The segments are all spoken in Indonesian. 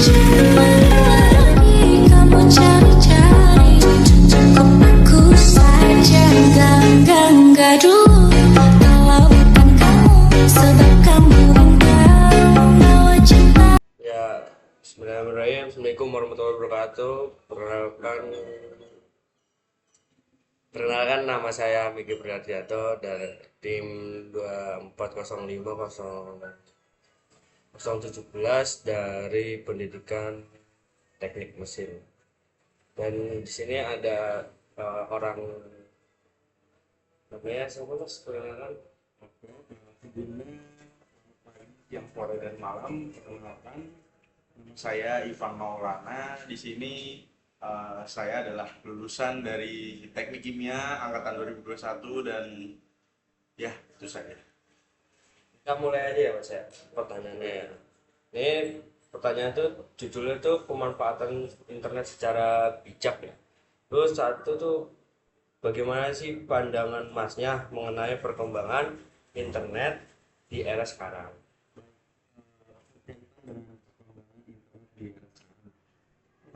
Bismillahirrahmanirrahim. Assalamualaikum warahmatullahi wabarakatuh. Perkenalkan nama saya Miki Prihardianto dari tim 2405017 dari Pendidikan Teknik Mesin. Dan di sini ada orang namanya siapa Mas? Perkenalkan. Yang sore dan malam, perkenalkan saya Ivan Maulana. Di sini saya adalah lulusan dari Teknik Kimia angkatan 2021 dan ya itu saja. Kita mulai aja ya Mas ya pertanyaannya. Ini pertanyaan tuh judulnya tuh pemanfaatan internet secara bijak ya. Terus satu tuh bagaimana sih pandangan Masnya mengenai perkembangan internet di era sekarang?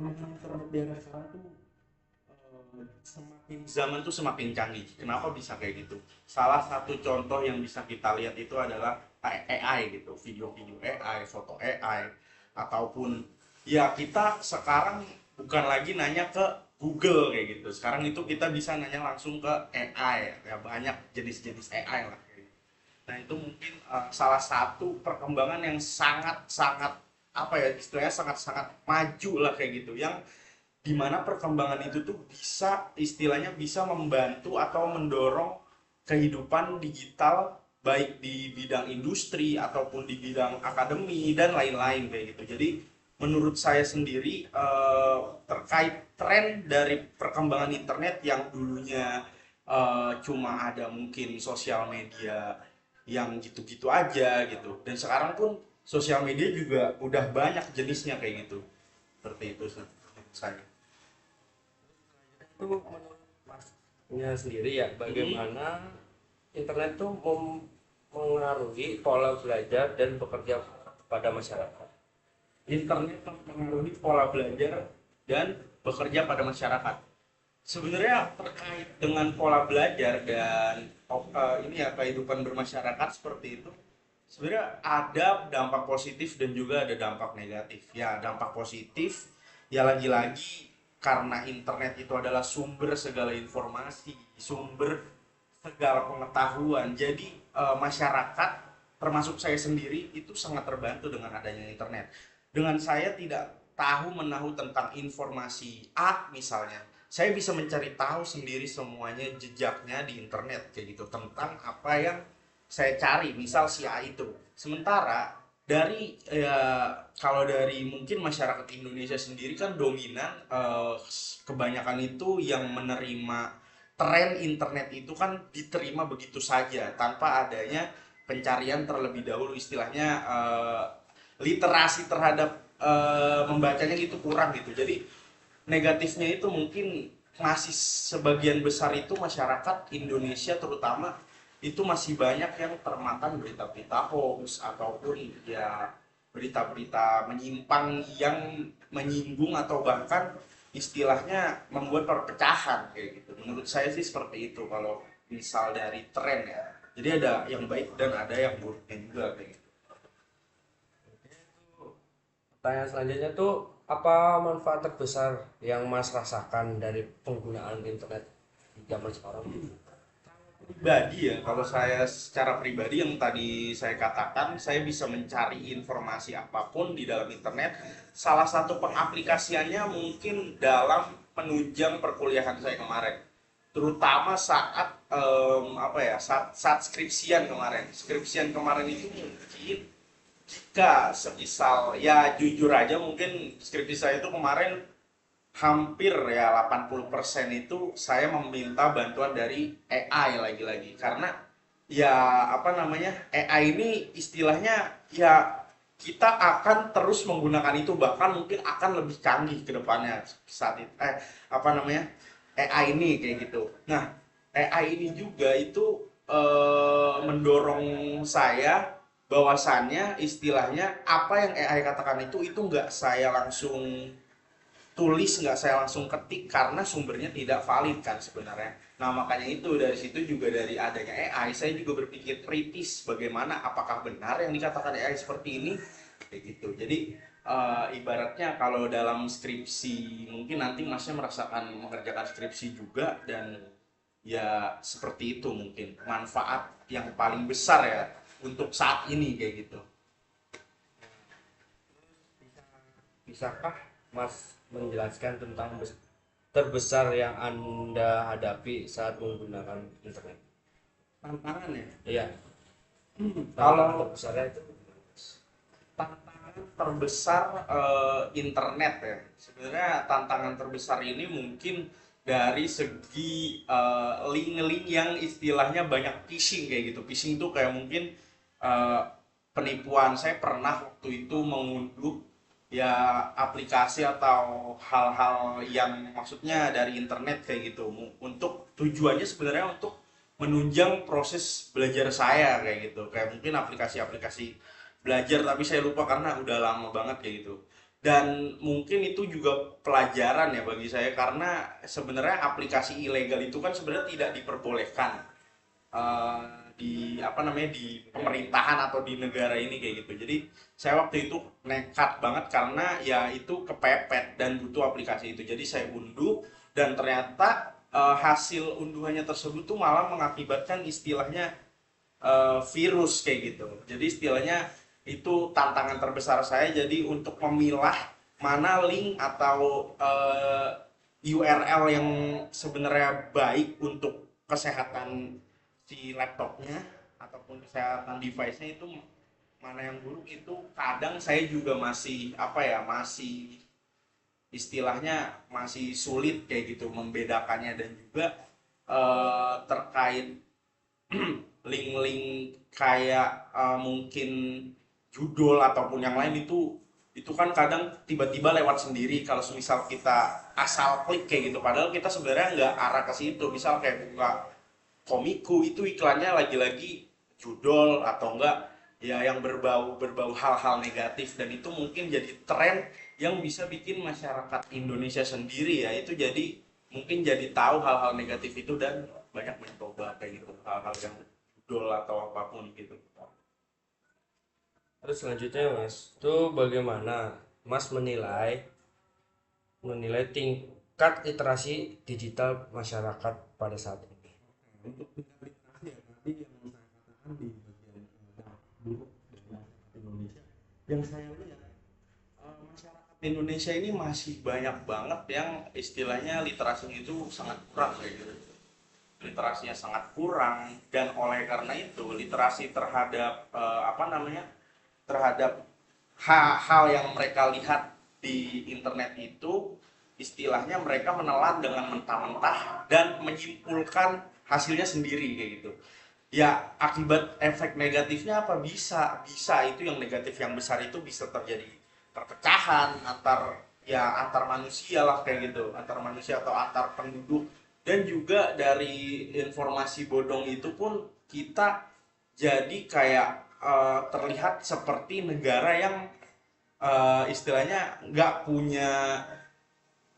Internet di era sekarang tuh semakin zaman tuh semakin canggih. Kenapa bisa kayak gitu? Salah satu contoh yang bisa kita lihat itu adalah AI gitu, video-video AI, foto AI, ataupun ya kita sekarang bukan lagi nanya ke Google kayak gitu. Sekarang itu kita bisa nanya langsung ke AI. Ya banyak jenis-jenis AI lah. Nah itu mungkin salah satu perkembangan yang sangat-sangat apa ya istilahnya sangat-sangat maju lah kayak gitu, yang dimana perkembangan itu tuh bisa istilahnya bisa membantu atau mendorong kehidupan digital baik di bidang industri ataupun di bidang akademi dan lain-lain kayak gitu. Jadi menurut saya sendiri terkait tren dari perkembangan internet yang dulunya cuma ada mungkin sosial media yang gitu-gitu aja gitu, dan sekarang pun sosial media juga udah banyak jenisnya kayak gitu. Seperti itu saya. Itu menurut Masnya sendiri ya bagaimana internet tuh mempengaruhi pola belajar dan bekerja pada masyarakat? Internet mempengaruhi pola belajar dan bekerja pada masyarakat. Sebenarnya terkait dengan pola belajar dan ini ya kehidupan bermasyarakat seperti itu, sebenarnya ada dampak positif dan juga ada dampak negatif. Ya dampak positif ya lagi-lagi karena internet itu adalah sumber segala informasi, sumber segala pengetahuan. Jadi masyarakat termasuk saya sendiri itu sangat terbantu dengan adanya internet. Dengan saya tidak tahu menahu tentang informasi A misalnya, saya bisa mencari tahu sendiri semuanya jejaknya di internet kayak gitu tentang apa yang saya cari, misal si A itu. Sementara dari kalau dari mungkin masyarakat Indonesia sendiri kan dominan kebanyakan itu yang menerima tren internet itu kan diterima begitu saja tanpa adanya pencarian terlebih dahulu, istilahnya literasi terhadap membacanya gitu kurang gitu. Jadi negatifnya itu mungkin masih sebagian besar itu masyarakat Indonesia terutama itu masih banyak yang termakan berita-berita hoax ataupun ya berita-berita menyimpang yang menyinggung atau bahkan istilahnya membuat perpecahan kayak gitu. Menurut saya sih seperti itu kalau misal dari tren ya. Jadi ada yang baik dan ada yang buruknya juga kayak gitu. Pertanyaan selanjutnya tuh apa manfaat terbesar yang Mas rasakan dari penggunaan internet di zaman sekarang? Pribadi ya, kalau saya secara pribadi yang tadi saya katakan, saya bisa mencari informasi apapun di dalam internet. Salah satu pengaplikasiannya mungkin dalam menunjang perkuliahan saya kemarin, terutama saat saat skripsian kemarin itu mungkin jika semisal ya jujur aja mungkin skripsi saya itu kemarin hampir ya 80% itu saya meminta bantuan dari AI lagi-lagi, karena ya AI ini istilahnya ya kita akan terus menggunakan itu, bahkan mungkin akan lebih canggih ke depannya saat itu AI ini kayak gitu. Nah, AI ini juga itu mendorong saya bahwasannya istilahnya apa yang AI katakan itu nggak saya langsung tulis, nggak saya langsung ketik karena sumbernya tidak valid kan sebenarnya. Nah makanya itu dari situ juga dari adanya AI saya juga berpikir kritis bagaimana apakah benar yang dikatakan AI seperti ini kayak gitu. Jadi ibaratnya kalau dalam skripsi mungkin nanti masnya merasakan mengerjakan skripsi juga dan ya seperti itu mungkin manfaat yang paling besar ya untuk saat ini kayak gitu. Bisakah Mas menjelaskan tentang terbesar yang Anda hadapi saat menggunakan internet? Tantangan ya. Iya, tantangan Kalau terbesarnya itu. tantangan terbesar internet ya. Sebenarnya tantangan terbesar ini mungkin dari segi link-link yang istilahnya banyak phishing kayak gitu. Phishing itu kayak mungkin eh, penipuan. Saya pernah waktu itu mengunduh ya aplikasi atau hal-hal yang maksudnya dari internet kayak gitu. Untuk tujuannya sebenarnya untuk menunjang proses belajar saya kayak gitu. Kayak mungkin aplikasi-aplikasi belajar tapi saya lupa karena udah lama banget kayak gitu. Dan mungkin itu juga pelajaran ya bagi saya karena sebenarnya aplikasi ilegal itu kan sebenarnya tidak diperbolehkan eh, di apa namanya di pemerintahan atau di negara ini kayak gitu. Jadi saya waktu itu nekat banget karena ya itu kepepet dan butuh aplikasi itu. Jadi saya unduh dan ternyata hasil unduhannya tersebut tuh malah mengakibatkan istilahnya virus kayak gitu. Jadi istilahnya itu tantangan terbesar saya jadi untuk memilah mana link atau URL yang sebenarnya baik untuk kesehatan si laptopnya ataupun kesehatan device-nya itu mana yang buruk itu kadang saya juga masih apa ya masih istilahnya masih sulit kayak gitu membedakannya dan juga terkait link-link kayak mungkin judul ataupun yang lain itu kan kadang tiba-tiba lewat sendiri kalau misal kita asal klik kayak gitu padahal kita sebenarnya nggak arah ke situ misal kayak buka Komiku itu iklannya lagi-lagi judul atau enggak ya yang berbau hal-hal negatif dan itu mungkin jadi tren yang bisa bikin masyarakat Indonesia sendiri ya itu jadi mungkin jadi tahu hal-hal negatif itu dan banyak mencoba kayak gitu hal-hal yang judul atau apapun gitu. Terus selanjutnya Mas, itu bagaimana Mas menilai menilai tingkat literasi digital masyarakat pada saat ini? Untuk tingkat literasi ya tadi yang saya katakan di bagian dampak buruk dari masyarakat Indonesia yang saya lihat masyarakat Indonesia ini masih banyak banget yang istilahnya literasinya itu sangat kurang kayak gitu literasinya sangat kurang dan oleh karena itu literasi terhadap apa namanya terhadap hal yang mereka lihat di internet itu istilahnya mereka menelan dengan mentah-mentah dan menyimpulkan hasilnya sendiri kayak gitu ya akibat efek negatifnya apa bisa bisa itu yang negatif yang besar itu bisa terjadi perpecahan antar manusia lah kayak gitu antar manusia atau antar penduduk dan juga dari informasi bodong itu pun kita jadi kayak terlihat seperti negara yang istilahnya nggak punya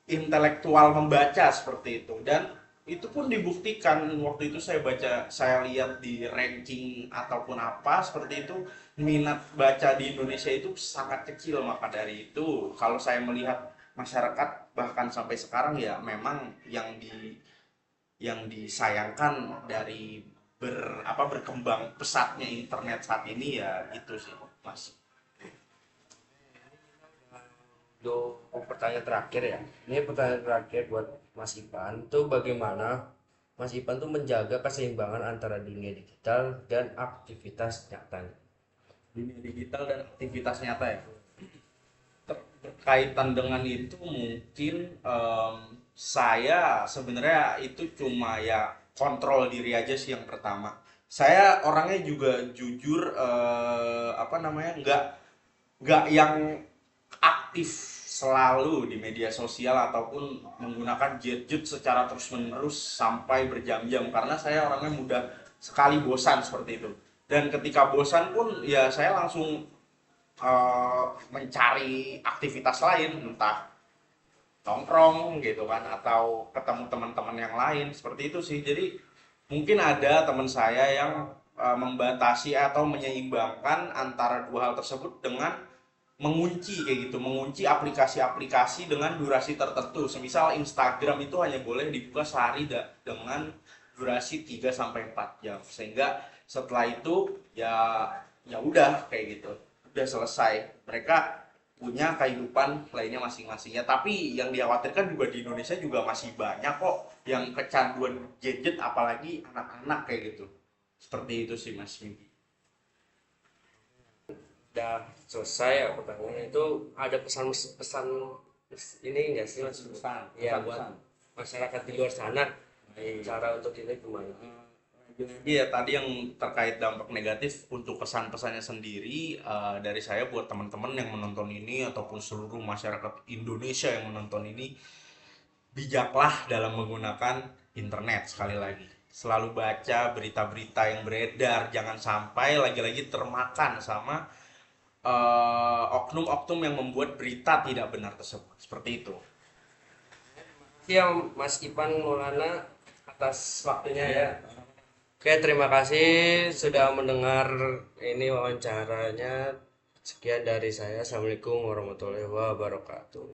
intelektual membaca seperti itu dan itu pun dibuktikan waktu itu saya lihat di ranking ataupun apa seperti itu minat baca di Indonesia itu sangat kecil maka dari itu kalau saya melihat masyarakat bahkan sampai sekarang ya memang yang disayangkan dari berkembang pesatnya internet saat ini ya itu sih Mas. Untuk pertanyaan terakhir ya, ini pertanyaan terakhir buat Mas Ipan, tuh bagaimana Mas Ipan tuh menjaga keseimbangan antara dunia digital dan aktivitas nyatanya? Dunia digital dan aktivitas nyata ya berkaitan dengan itu mungkin saya sebenarnya itu cuma ya kontrol diri aja sih yang pertama saya orangnya juga jujur apa namanya nggak yang aktif selalu di media sosial ataupun menggunakan gadget secara terus menerus sampai berjam-jam karena saya orangnya mudah sekali bosan seperti itu Dan ketika bosan pun ya saya langsung mencari aktivitas lain, entah nongkrong gitu kan atau ketemu teman-teman yang lain seperti itu sih. Jadi mungkin ada teman saya yang membatasi atau menyeimbangkan antara dua hal tersebut dengan mengunci kayak gitu, mengunci aplikasi-aplikasi dengan durasi tertentu. Semisal Instagram itu hanya boleh dibuka sehari dengan durasi 3 sampai 4 jam. Sehingga setelah itu ya udah kayak gitu. Udah selesai. Mereka punya kehidupan lainnya masing-masing ya, tapi yang dikhawatirkan juga di Indonesia juga masih banyak kok yang kecanduan gadget, apalagi anak-anak kayak gitu. Seperti itu sih Mas Minggi. Udah selesai ya pertanyaannya itu, ada pesan-pesan ini enggak sih Mas? Pesan, Ya, buat pesan-pesan. masyarakat di luar sana, Baik. cara untuk ini gimana? Iya, tadi yang terkait dampak negatif untuk pesan-pesannya sendiri, dari saya buat teman-teman yang menonton ini ataupun seluruh masyarakat Indonesia yang menonton ini, bijaklah dalam menggunakan internet. Sekali lagi, selalu baca berita-berita yang beredar, jangan sampai lagi-lagi termakan sama oknum-oknum yang membuat berita tidak benar tersebut. Seperti itu. Ya Mas Ipan Maulana atas waktunya ya. Oke, terima kasih sudah mendengar ini wawancaranya. Sekian dari saya. Assalamualaikum warahmatullahi wabarakatuh.